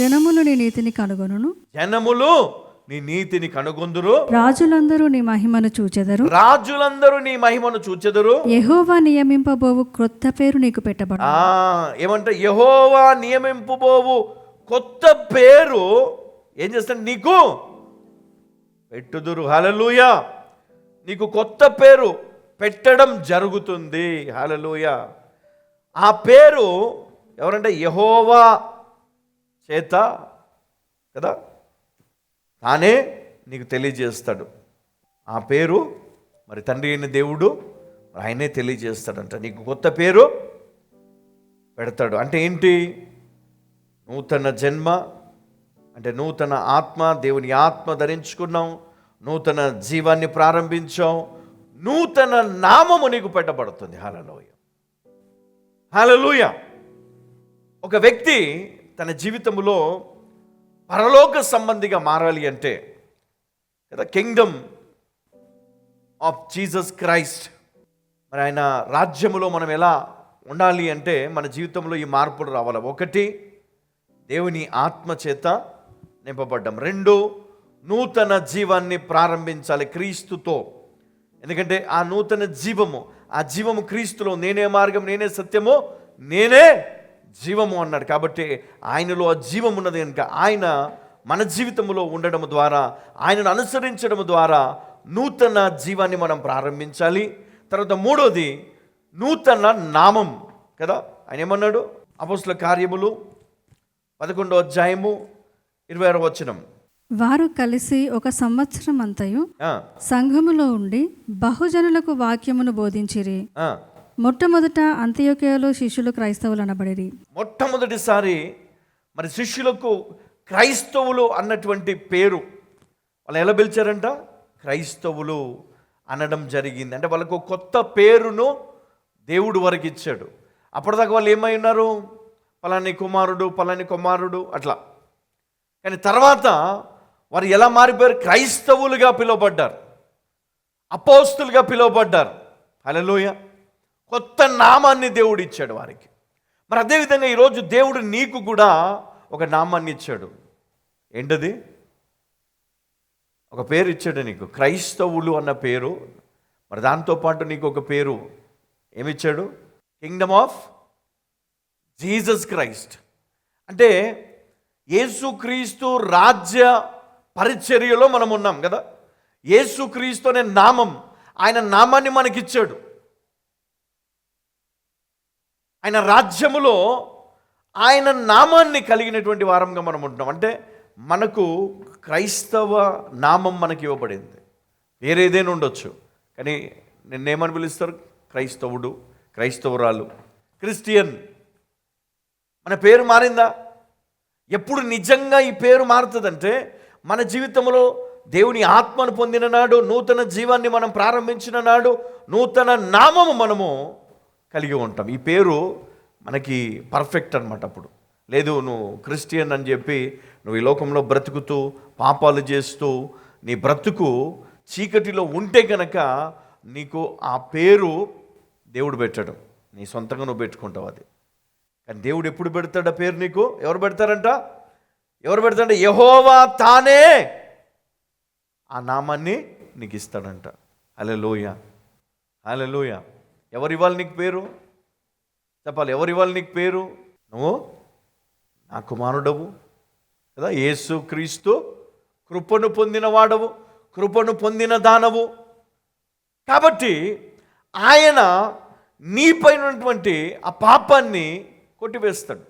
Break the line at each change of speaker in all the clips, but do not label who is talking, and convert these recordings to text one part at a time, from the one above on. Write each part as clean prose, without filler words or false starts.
జనములు నీ నీతిని కనుగొనును.
జనములు నీ నీతిని కనుగొందురు.
రాజులందరూ నీ మహిమను చూచెదరు.
రాజులందరూ నీ మహిమను చూచెదరు.
యెహోవా నియమింపబోవు క్రొత్త పేరు నీకు పెట్టబడు.
ఏమంటే యెహోవా నియమింపబోవు కొత్త పేరు ఏం చేస్తాడు? నీకు పెట్టుదురు. హల్లెలూయా. నీకు కొత్త పేరు పెట్టడం జరుగుతుంది. హల్లెలూయా. ఆ పేరు ఎవరంటే యెహోవా చేత కదా తానే నీకు తెలియజేస్తాడు. ఆ పేరు మరి తండ్రి అయిన దేవుడు ఆయనే తెలియజేస్తాడంట. నీకు కొత్త పేరు పెడతాడు. అంటే ఏంటి? నూతన జన్మ అంటే నూతన ఆత్మ, దేవుని ఆత్మ ధరించుకున్నాం, నూతన జీవాన్ని ప్రారంభించాం, నూతన నామము నీకు పెట్టబడుతుంది. హల్లెలూయా, హల్లెలూయా. ఒక వ్యక్తి తన జీవితంలో పరలోక సంబంధిగా మారాలి అంటే కదా, కింగ్డమ్ ఆఫ్ జీసస్ క్రైస్ట్, మరి ఆయన రాజ్యములో మనం ఎలా ఉండాలి అంటే మన జీవితంలో ఈ మార్పులు రావాలి. ఒకటి, దేవుని ఆత్మ చేత నింపబడ్డం. రెండు, నూతన జీవాన్ని ప్రారంభించాలి క్రీస్తుతో. ఎందుకంటే ఆ నూతన జీవము, ఆ జీవము క్రీస్తులో, నేనే మార్గం, నేనే సత్యము, నేనే జీవము అన్నాడు. కాబట్టి ఆయనలో ఆ జీవం ఉన్నది కనుక ఆయన మన జీవితంలో ఉండడం ద్వారా, ఆయనను అనుసరించడం ద్వారా నూతన జీవాన్ని మనం ప్రారంభించాలి. తర్వాత మూడోది నూతన నామం కదా. ఆయన ఏమన్నాడు? అపోస్తలుల కార్యములు 11వ అధ్యాయము 26వ వచనం.
వారు కలిసి 1 సంవత్సరం అంతయు సంఘములో ఉండి బహుజనులకు వాక్యమును బోధించిరి. మొట్టమొదట అంతియోక్యలో శిష్యులు క్రైస్తవులు అనబడిరి.
మొట్టమొదటిసారి మరి శిష్యులకు క్రైస్తవులు అన్నటువంటి పేరు వాళ్ళు ఎలా పిలిచారంట? క్రైస్తవులు అనడం జరిగింది. అంటే వాళ్ళకు కొత్త పేరును దేవుడు వారికి ఇచ్చాడు. అప్పటిదాకా వాళ్ళు ఏమై ఉన్నారు? పలాని కుమారుడు, పలాని కుమారుడు అట్లా. కానీ తర్వాత వారు ఎలా మారిపోయారు? క్రైస్తవులుగా పిలువబడ్డారు, అపోస్తులుగా పిలువబడ్డారు. హల్లెలూయా. కొత్త నామాన్ని దేవుడు ఇచ్చాడు వారికి. మరి అదేవిధంగా ఈరోజు దేవుడు నీకు కూడా ఒక నామాన్ని ఇచ్చాడు. ఏంటది? ఒక పేరు ఇచ్చాడు నీకు, క్రైస్తవులు అన్న పేరు. మరి దాంతోపాటు నీకు ఒక పేరు ఏమిచ్చాడు? Kingdom of Jesus Christ. అంటే యేసుక్రీస్తు రాజ్య పరిచర్యలో మనం ఉన్నాం కదా. యేసుక్రీస్తు అనే నామం, ఆయన నామాన్ని మనకిచ్చాడు. ఆయన రాజ్యములో ఆయన నామాన్ని కలిగినటువంటి వారంగా మనం ఉంటున్నాం. అంటే మనకు క్రైస్తవ నామం మనకి ఇవ్వబడింది. వేరేదేనా ఉండొచ్చు, కానీ నిన్నేమని పిలుస్తారు? క్రైస్తవుడు, క్రైస్తవురాలు, క్రిస్టియన్. మన పేరు మారిందా? ఎప్పుడు నిజంగా ఈ పేరు మారుతుందంటే మన జీవితంలో దేవుని ఆత్మను పొందిన నాడు, నూతన జీవాన్ని మనం ప్రారంభించిన నాడు, నూతన నామము మనము కలిగి ఉంటాం. ఈ పేరు మనకి పర్ఫెక్ట్ అన్నమాట. అప్పుడు లేదు నువ్వు క్రిస్టియన్ అని చెప్పి నువ్వు ఈ లోకంలో బ్రతుకుతూ పాపాలు చేస్తూ నీ బ్రతుకు చీకటిలో ఉంటే కనుక నీకు ఆ పేరు దేవుడు పెట్టాడు, నీ సొంతంగా నువ్వు పెట్టుకుంటావు అది. కానీ దేవుడు ఎప్పుడు పెడతాడు ఆ పేరు నీకు? ఎవరు పెడతారంట? ఎవరు పెడతారంటే యెహోవా తానే ఆ నామాన్ని నీకు ఇస్తాడంట. హల్లెలూయా, హల్లెలూయా. ఎవరు ఇవ్వాలి నీకు పేరు? చెప్పాలి. ఎవరు ఇవ్వాలి నీకు పేరు? నువ్వు నా కుమారుడవు కదా, యేసు క్రీస్తు కృపను పొందిన వాడవు, కృపను పొందిన దానవు. కాబట్టి ఆయన నీపైన ఉన్నటువంటి ఆ పాపాన్ని కొట్టివేస్తాడు.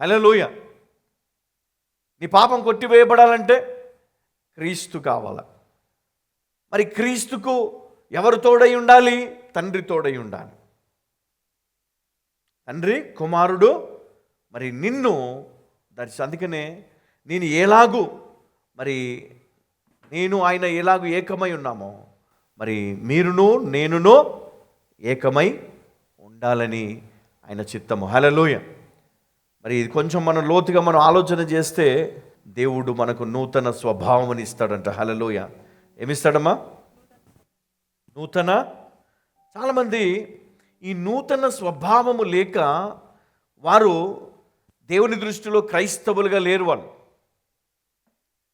హల్లెలూయా. నీ పాపం కొట్టివేయబడాలంటే క్రీస్తు కావాల. మరి క్రీస్తుకు ఎవరు తోడై ఉండాలి? తండ్రి తోడై ఉండాలి. తండ్రి, కుమారుడు మరి నిన్ను అందుకనే నేను ఎలాగూ మరి నేను ఆయన ఎలాగూ ఏకమై ఉన్నామో మరి మీరును నేనును ఏకమై ఉండాలని ఆయన చిత్తము. హల్లెలూయా. మరి ఇది కొంచెం మనం లోతుగా మనం ఆలోచన చేస్తే దేవుడు మనకు నూతన స్వభావం ఇస్తాడంట. హల్లెలూయా. ఏమిస్తాడమ్మా? నూతన. చాలామంది ఈ నూతన స్వభావము లేక వారు దేవుని దృష్టిలో క్రైస్తవులుగా లేరు వాళ్ళు,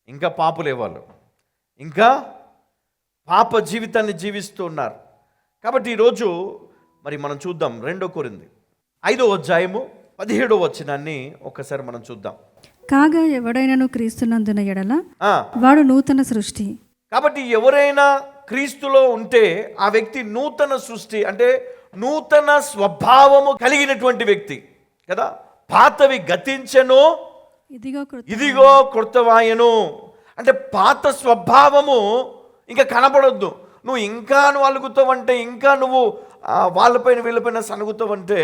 ఇంకా పాపులే వాళ్ళు, ఇంకా పాప జీవితాన్ని జీవిస్తూ ఉన్నారు. కాబట్టి ఈరోజు మరి మనం చూద్దాం 2 కొరింథీ 5వ అధ్యాయము 17వ వచనాన్ని ఒక్కసారి మనం చూద్దాం.
కాగా ఎవడైనను క్రీస్తునందున ఎడల వాడు నూతన సృష్టి.
కాబట్టి ఎవరైనా క్రీస్తులో ఉంటే ఆ వ్యక్తి నూతన సృష్టి, అంటే నూతన స్వభావము కలిగినటువంటి వ్యక్తి కదా. పాతవి గతించెను, ఇదిగో క్రొత్తవాయెను. అంటే పాత స్వభావము ఇంకా కనపడొద్దు. నువ్వు ఇంకా అలుగుతావంటే, ఇంకా నువ్వు వాళ్ళపైన వీళ్ళపైన సనుగుతావంటే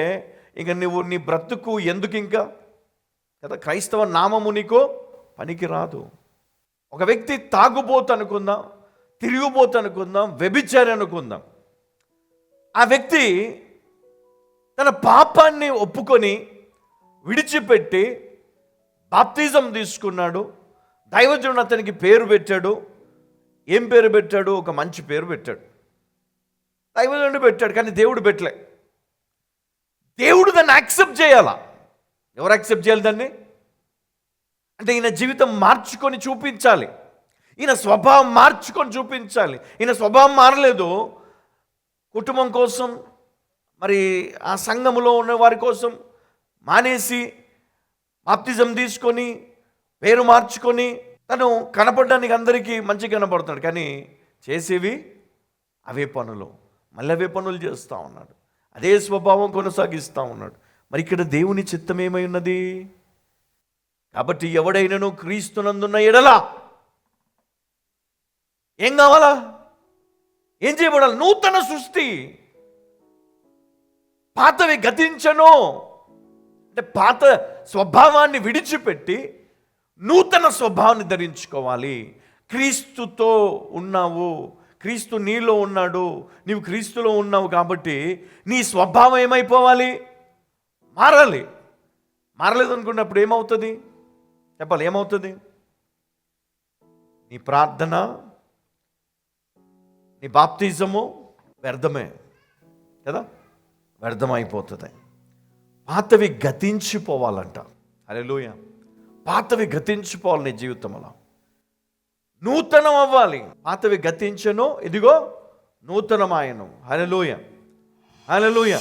ఇక నువ్వు నీ బ్రతుకు ఎందుకు ఇంకా కదా. క్రైస్తవ నామము నీకు పనికి రాదు. ఒక వ్యక్తి తాగుబోతు అనుకుందాం, తిరిగిపోతు అనుకుందాం, వ్యభిచారి అనుకుందాం. ఆ వ్యక్తి తన పాపాన్ని ఒప్పుకొని విడిచిపెట్టి బాప్తిజం తీసుకున్నాడు. దైవజనుడు అతనికి పేరు పెట్టాడు. ఏం పేరు పెట్టాడు? ఒక మంచి పేరు పెట్టాడు. దైవజనుడు పెట్టాడు, కానీ దేవుడు పెట్టలే. దేవుడు దాన్ని యాక్సెప్ట్ చేయాలా? ఎవరు యాక్సెప్ట్ చేయాలి దాన్ని? అంటే ఈయన జీవితం మార్చుకొని చూపించాలి, ఈయన స్వభావం మార్చుకొని చూపించాలి. ఈయన స్వభావం మారలేదు. కుటుంబం కోసం, మరి ఆ సంఘములో ఉన్న వారి కోసం మానేసి బాప్తిజం తీసుకొని పేరు మార్చుకొని తను కనపడడానికి అందరికీ మంచిగా కనపడుతున్నాడు, కానీ చేసేవి అవే పనులు, మళ్ళీ అవే పనులు చేస్తూ ఉన్నాడు, అదే స్వభావం కొనసాగిస్తూ ఉన్నాడు. మరి ఇక్కడ దేవుని చిత్తం ఏమై ఉన్నది? కాబట్టి ఎవడైనను క్రీస్తునందున్న ఎడల ఏం కావాలా? ఏం చేయబడాలి? నూతన సృష్టి. పాతవి గతించను అంటే పాత స్వభావాన్ని విడిచిపెట్టి నూతన స్వభావాన్ని ధరించుకోవాలి. క్రీస్తుతో ఉన్నావు, క్రీస్తు నీలో ఉన్నాడు, నీవు క్రీస్తులో ఉన్నావు. కాబట్టి నీ స్వభావం ఏమైపోవాలి? మారాలి. మారలేదు అనుకున్నప్పుడు ఏమవుతుంది? చెప్పాలి, ఏమవుతుంది? నీ ప్రార్థన, నీ బాప్తిజము వ్యర్థమే కదా, వ్యర్థమైపోతుంది. పాతవి గతించిపోవాలంట. హల్లెలూయా. పాతవి గతించిపోవాలి నీ జీవితంలో, నూతనం అవ్వాలి. పాతవి గతించను, ఇదిగో నూతనమాయను. హల్లెలూయా, హల్లెలూయా.